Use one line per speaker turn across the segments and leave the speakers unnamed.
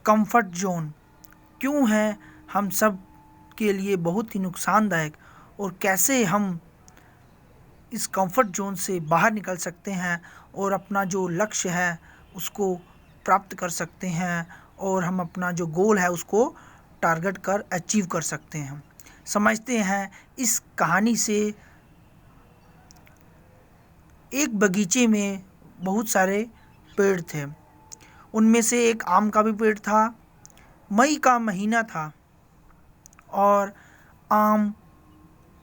Comfort zone क्यों है हम सब के लिए बहुत ही नुकसानदायक, और कैसे हम इस कंफर्ट जोन से बाहर निकल सकते हैं और अपना जो लक्ष्य है उसको प्राप्त कर सकते हैं, और हम अपना जो गोल है उसको टारगेट कर अचीव कर सकते हैं। समझते हैं इस कहानी से। एक बगीचे में बहुत सारे पेड़ थे। उनमें से एक आम का भी पेड़ था। मई का महीना था और आम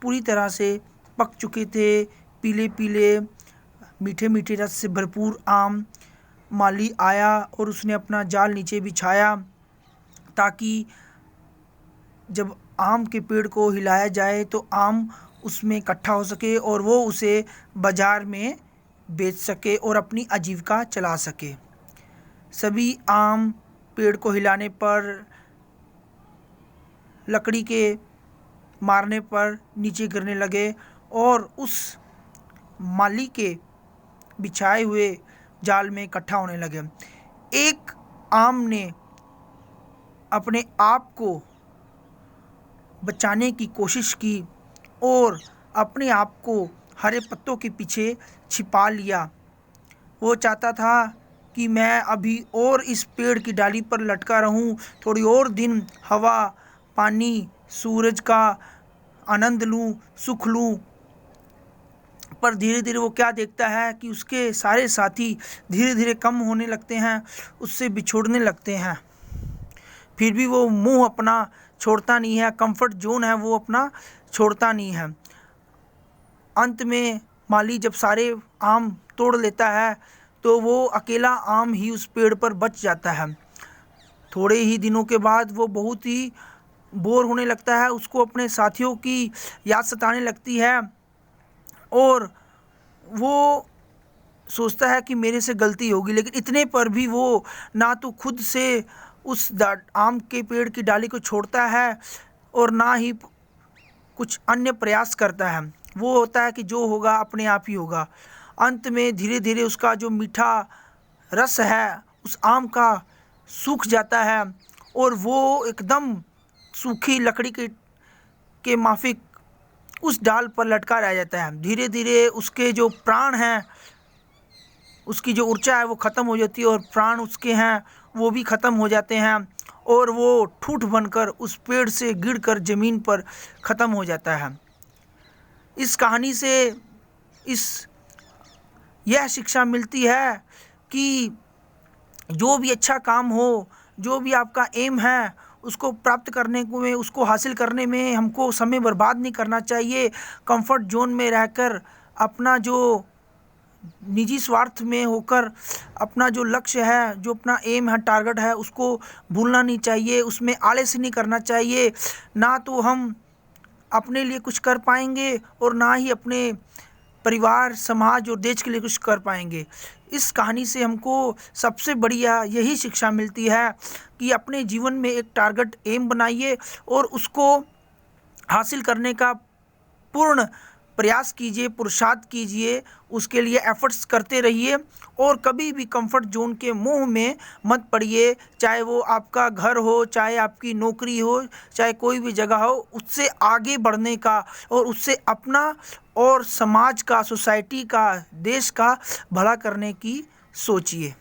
पूरी तरह से पक चुके थे। पीले पीले मीठे मीठे रस से भरपूर आम। माली आया और उसने अपना जाल नीचे बिछाया ताकि जब आम के पेड़ को हिलाया जाए तो आम उसमें इकट्ठा हो सके और वो उसे बाजार में बेच सके और अपनी आजीविका चला सके। सभी आम पेड़ को हिलाने पर, लकड़ी के मारने पर नीचे गिरने लगे और उस माली के बिछाए हुए जाल में इकट्ठा होने लगे। एक आम ने अपने आप को बचाने की कोशिश की और अपने आप को हरे पत्तों के पीछे छिपा लिया। वो चाहता था कि मैं अभी और इस पेड़ की डाली पर लटका रहूं, थोड़ी और दिन हवा, पानी, सूरज का आनंद लूं, सुख लूं। पर धीरे धीरे वो क्या देखता है कि उसके सारे साथी धीरे धीरे कम होने लगते हैं, उससे बिछोड़ने लगते हैं। फिर भी वो मुंह अपना छोड़ता नहीं है, कंफर्ट जोन है वो अपना छोड़ता नहीं है। अंत में माली जब सारे आम तोड़ लेता है तो वो अकेला आम ही उस पेड़ पर बच जाता है। थोड़े ही दिनों के बाद वो बहुत ही बोर होने लगता है, उसको अपने साथियों की याद सताने लगती है और वो सोचता है कि मेरे से गलती होगी। लेकिन इतने पर भी वो ना तो खुद से उस आम के पेड़ की डाली को छोड़ता है और ना ही कुछ अन्य प्रयास करता है। वो होता है कि जो होगा अपने आप ही होगा। अंत में धीरे धीरे उसका जो मीठा रस है उस आम का सूख जाता है और वो एकदम सूखी लकड़ी के माफिक उस डाल पर लटका रह जाता है। धीरे धीरे उसके जो प्राण हैं, उसकी जो ऊर्जा है वो ख़त्म हो जाती है और प्राण उसके हैं वो भी ख़त्म हो जाते हैं और वो ठूठ बनकर उस पेड़ से गिरकर ज़मीन पर ख़त्म हो जाता है। इस कहानी से यह शिक्षा मिलती है कि जो भी अच्छा काम हो, जो भी आपका एम है, उसको प्राप्त करने में, उसको हासिल करने में हमको समय बर्बाद नहीं करना चाहिए। कंफर्ट जोन में रहकर अपना जो निजी स्वार्थ में होकर अपना जो लक्ष्य है, जो अपना एम है, टारगेट है, उसको भूलना नहीं चाहिए। उसमें आलस नहीं करना चाहिए। ना तो हम अपने लिए कुछ कर पाएंगे और ना ही अपने परिवार, समाज और देश के लिए कुछ कर पाएंगे। इस कहानी से हमको सबसे बढ़िया यही शिक्षा मिलती है कि अपने जीवन में एक टारगेट एम बनाइए और उसको हासिल करने का पूर्ण प्रयास कीजिए, पुरुषार्थ कीजिए, उसके लिए एफर्ट्स करते रहिए और कभी भी कंफर्ट जोन के मोह में मत पड़िए। चाहे वो आपका घर हो, चाहे आपकी नौकरी हो, चाहे कोई भी जगह हो, उससे आगे बढ़ने का और उससे अपना और समाज का, सोसाइटी का, देश का भला करने की सोचिए।